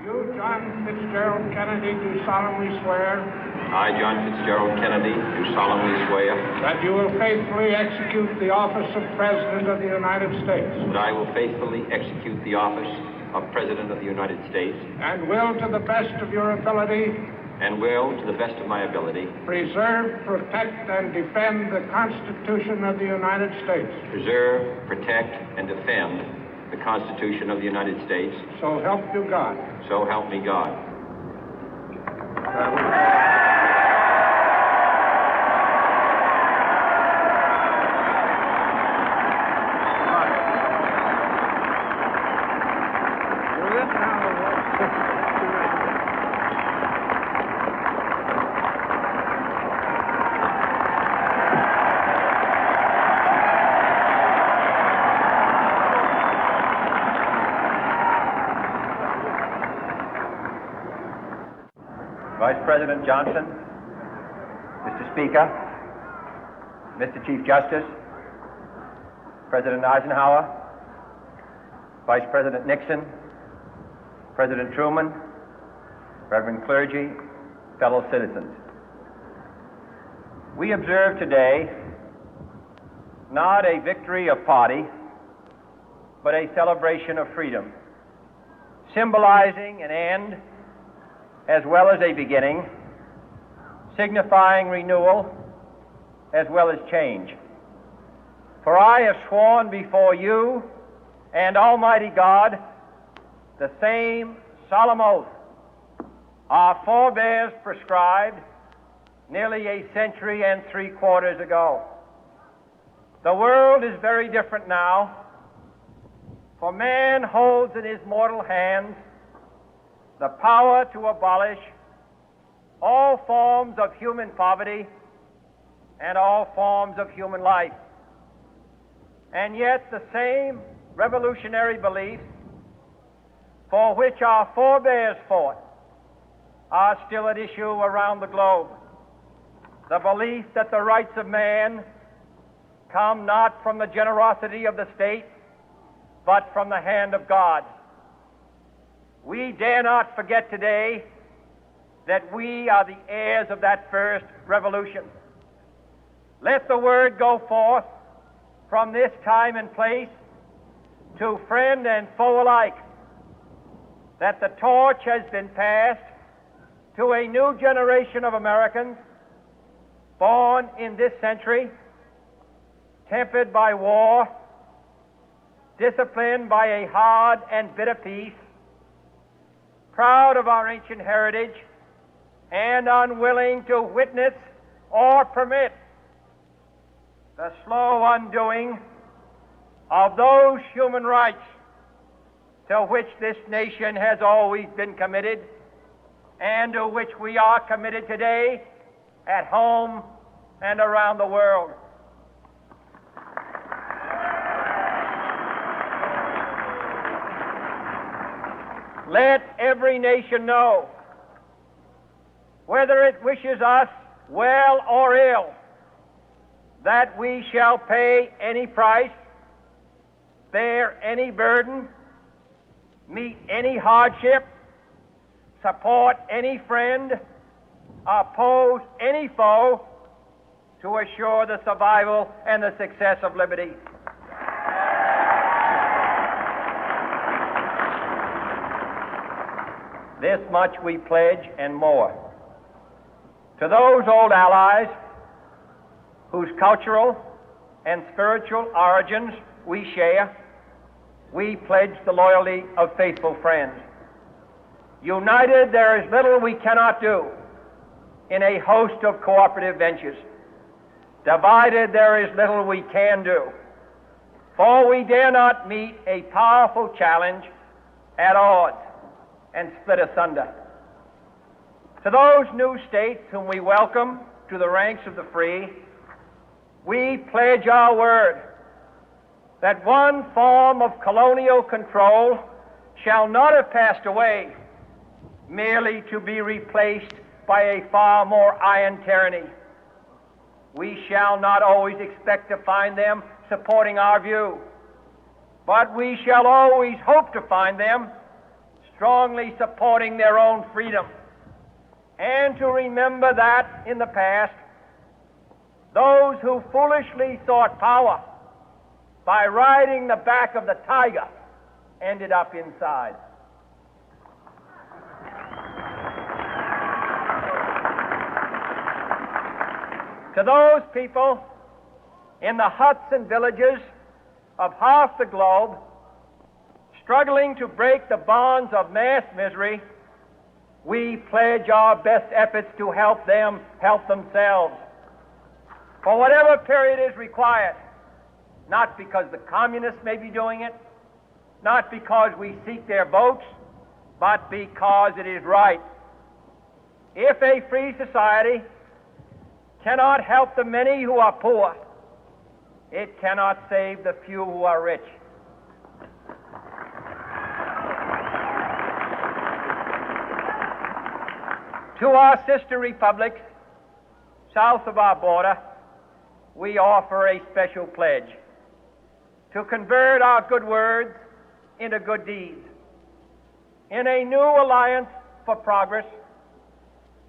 You, John Fitzgerald Kennedy, do solemnly swear I, John Fitzgerald Kennedy, do solemnly swear that you will faithfully execute the office of President of the United States that I will faithfully execute the office of President of the United States and will, to the best of your ability, and will, to the best of my ability, preserve, protect, and defend the Constitution of the United States. preserve, protect, and defend the Constitution of the United States. So help you God. So help me God. Vice President Johnson, Mr. Speaker, Mr. Chief Justice, President Eisenhower, Vice President Nixon, President Truman, Reverend clergy, fellow citizens. We observe today not a victory of party, but a celebration of freedom, symbolizing an end as well as a beginning, signifying renewal as well as change. For I have sworn before you and Almighty God the same solemn oath our forebears prescribed nearly a century and 3/4 ago. The world is very different now, for man holds in his mortal hands the power to abolish all forms of human poverty and all forms of human life. And yet the same revolutionary beliefs for which our forebears fought are still at issue around the globe. The belief that the rights of man come not from the generosity of the state, but from the hand of God. We dare not forget today that we are the heirs of that first revolution. Let the word go forth from this time and place to friend and foe alike that the torch has been passed to a new generation of Americans born in this century, tempered by war, disciplined by a hard and bitter peace, proud of our ancient heritage, and unwilling to witness or permit the slow undoing of those human rights to which this nation has always been committed and to which we are committed today at home and around the world. Let every nation know, whether it wishes us well or ill, that we shall pay any price, bear any burden, meet any hardship, support any friend, oppose any foe to assure the survival and the success of liberty. This much we pledge and more. To those old allies whose cultural and spiritual origins we share, we pledge the loyalty of faithful friends. United, there is little we cannot do in a host of cooperative ventures. Divided, there is little we can do, for we dare not meet a powerful challenge at odds and split asunder. To those new states whom we welcome to the ranks of the free, we pledge our word that one form of colonial control shall not have passed away, merely to be replaced by a far more iron tyranny. We shall not always expect to find them supporting our view, but we shall always hope to find them strongly supporting their own freedom, and to remember that in the past, those who foolishly sought power by riding the back of the tiger ended up inside. To those people in the huts and villages of half the globe struggling to break the bonds of mass misery, we pledge our best efforts to help them help themselves for whatever period is required, not because the communists may be doing it, not because we seek their votes, but because it is right. If a free society cannot help the many who are poor, it cannot save the few who are rich. To our sister republics south of our border, we offer a special pledge to convert our good words into good deeds, in a new alliance for progress,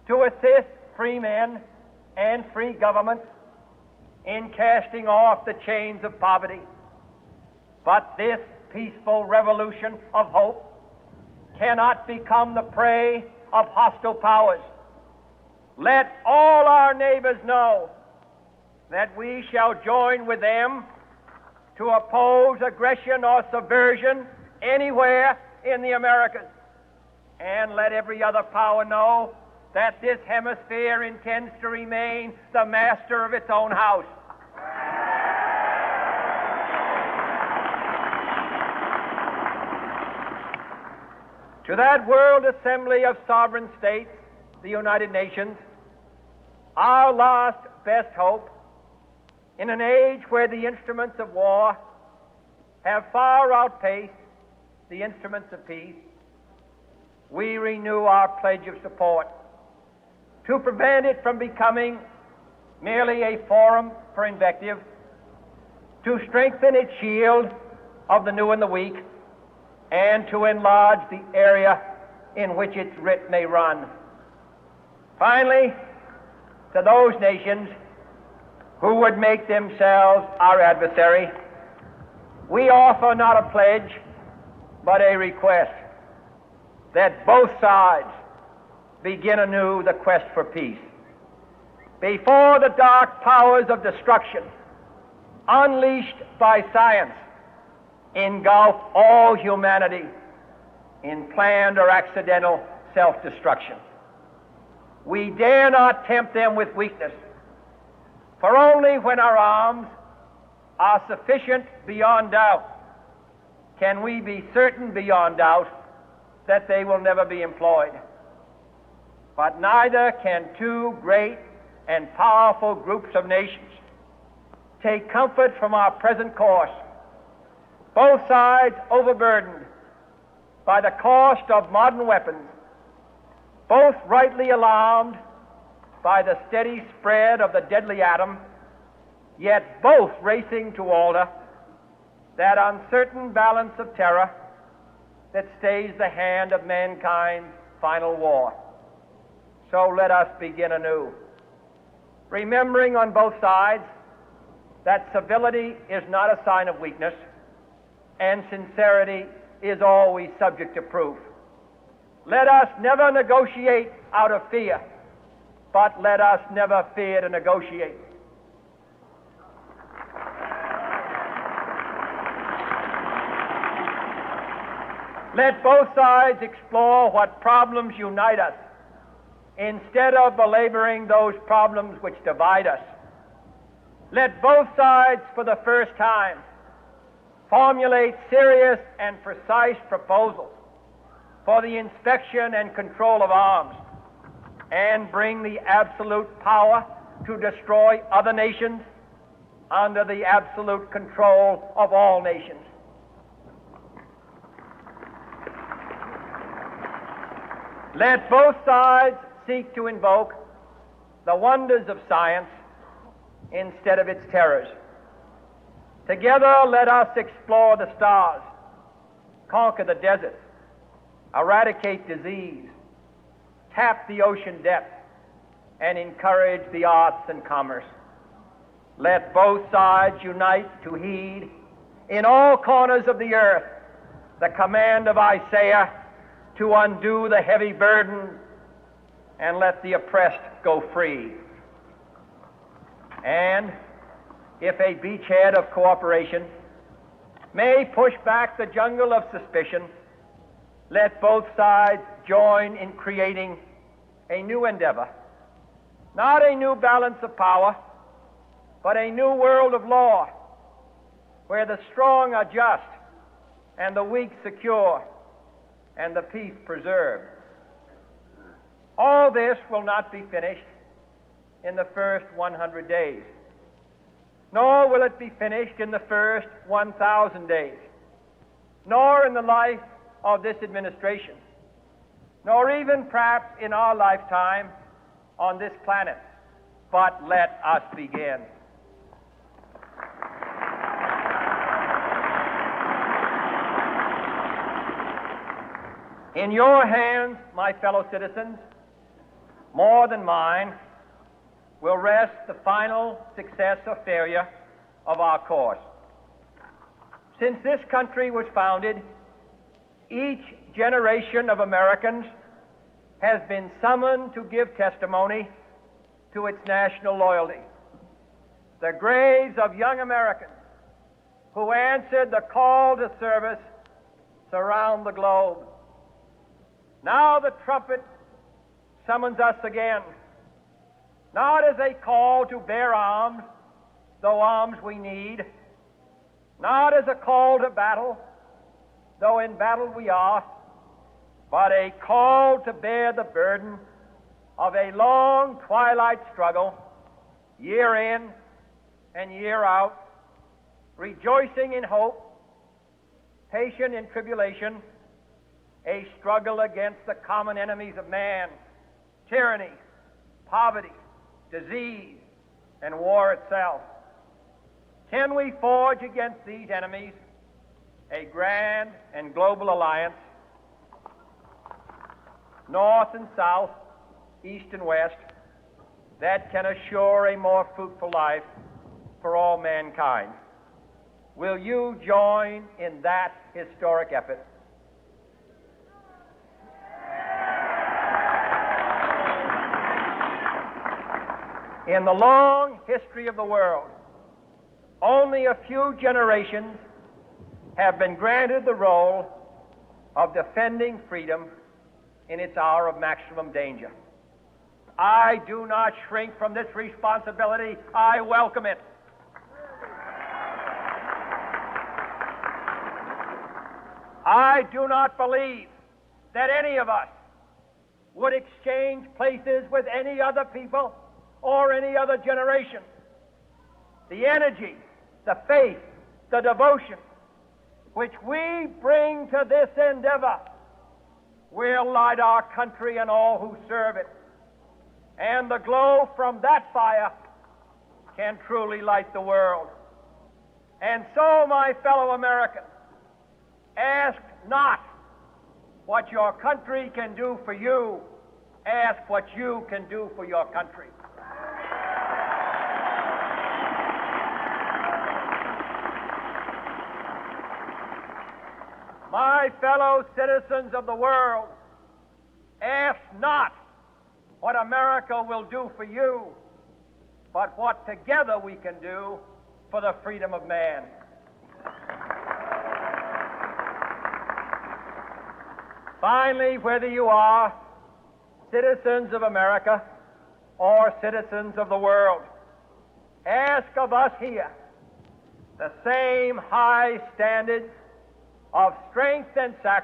to assist free men and free governments in casting off the chains of poverty. But this peaceful revolution of hope cannot become the prey of hostile powers. Let all our neighbors know that we shall join with them to oppose aggression or subversion anywhere in the Americas. And let every other power know that this hemisphere intends to remain the master of its own house. To that World Assembly of Sovereign States, the United Nations, our last best hope, in an age where the instruments of war have far outpaced the instruments of peace, we renew our pledge of support to prevent it from becoming merely a forum for invective, to strengthen its shield of the new and the weak, and to enlarge the area in which its writ may run. Finally, to those nations who would make themselves our adversary, we offer not a pledge, but a request that both sides begin anew the quest for peace. Before the dark powers of destruction, unleashed by science, engulf all humanity in planned or accidental self-destruction, we dare not tempt them with weakness, for only when our arms are sufficient beyond doubt can we be certain beyond doubt that they will never be employed. But neither can two great and powerful groups of nations take comfort from our present course, both sides overburdened by the cost of modern weapons, both rightly alarmed by the steady spread of the deadly atom, yet both racing to alter that uncertain balance of terror that stays the hand of mankind's final war. So let us begin anew, remembering on both sides that civility is not a sign of weakness, and sincerity is always subject to proof. Let us never negotiate out of fear, but let us never fear to negotiate. Let both sides explore what problems unite us, instead of belaboring those problems which divide us. Let both sides, for the first time, formulate serious and precise proposals for the inspection and control of arms, and bring the absolute power to destroy other nations under the absolute control of all nations. Let both sides seek to invoke the wonders of science instead of its terrors. Together, let us explore the stars, conquer the deserts, eradicate disease, tap the ocean depth, and encourage the arts and commerce. Let both sides unite to heed in all corners of the earth the command of Isaiah to undo the heavy burden and let the oppressed go free. And if a beachhead of cooperation may push back the jungle of suspicion, let both sides join in creating a new endeavor, not a new balance of power, but a new world of law, where the strong are just and the weak secure and the peace preserved. All this will not be finished in the first 100 days, nor will it be finished in the first 1,000 days, nor in the life of this administration, nor even perhaps in our lifetime on this planet. But let us begin. In your hands, my fellow citizens, more than mine, will rest the final success or failure of our course. Since this country was founded, each generation of Americans has been summoned to give testimony to its national loyalty. The graves of young Americans who answered the call to service surround the globe. Now the trumpet summons us again, not as a call to bear arms, though arms we need, not as a call to battle, though in battle we are, but a call to bear the burden of a long twilight struggle, year in and year out, rejoicing in hope, patient in tribulation, a struggle against the common enemies of man, tyranny, poverty, disease, and war itself. Can we forge against these enemies a grand and global alliance, north and south, east and west, that can assure a more fruitful life for all mankind? Will you join in that historic effort? In the long history of the world, only a few generations have been granted the role of defending freedom in its hour of maximum danger. I do not shrink from this responsibility. I welcome it. I do not believe that any of us would exchange places with any other people or any other generation. The energy, the faith, the devotion which we bring to this endeavor will light our country and all who serve it. And the glow from that fire can truly light the world. And so, my fellow Americans, ask not what your country can do for you. Ask what you can do for your country. My fellow citizens of the world, ask not what America will do for you, but what together we can do for the freedom of man. Finally, whether you are citizens of America or citizens of the world, ask of us here the same high standards of strength and sacrifice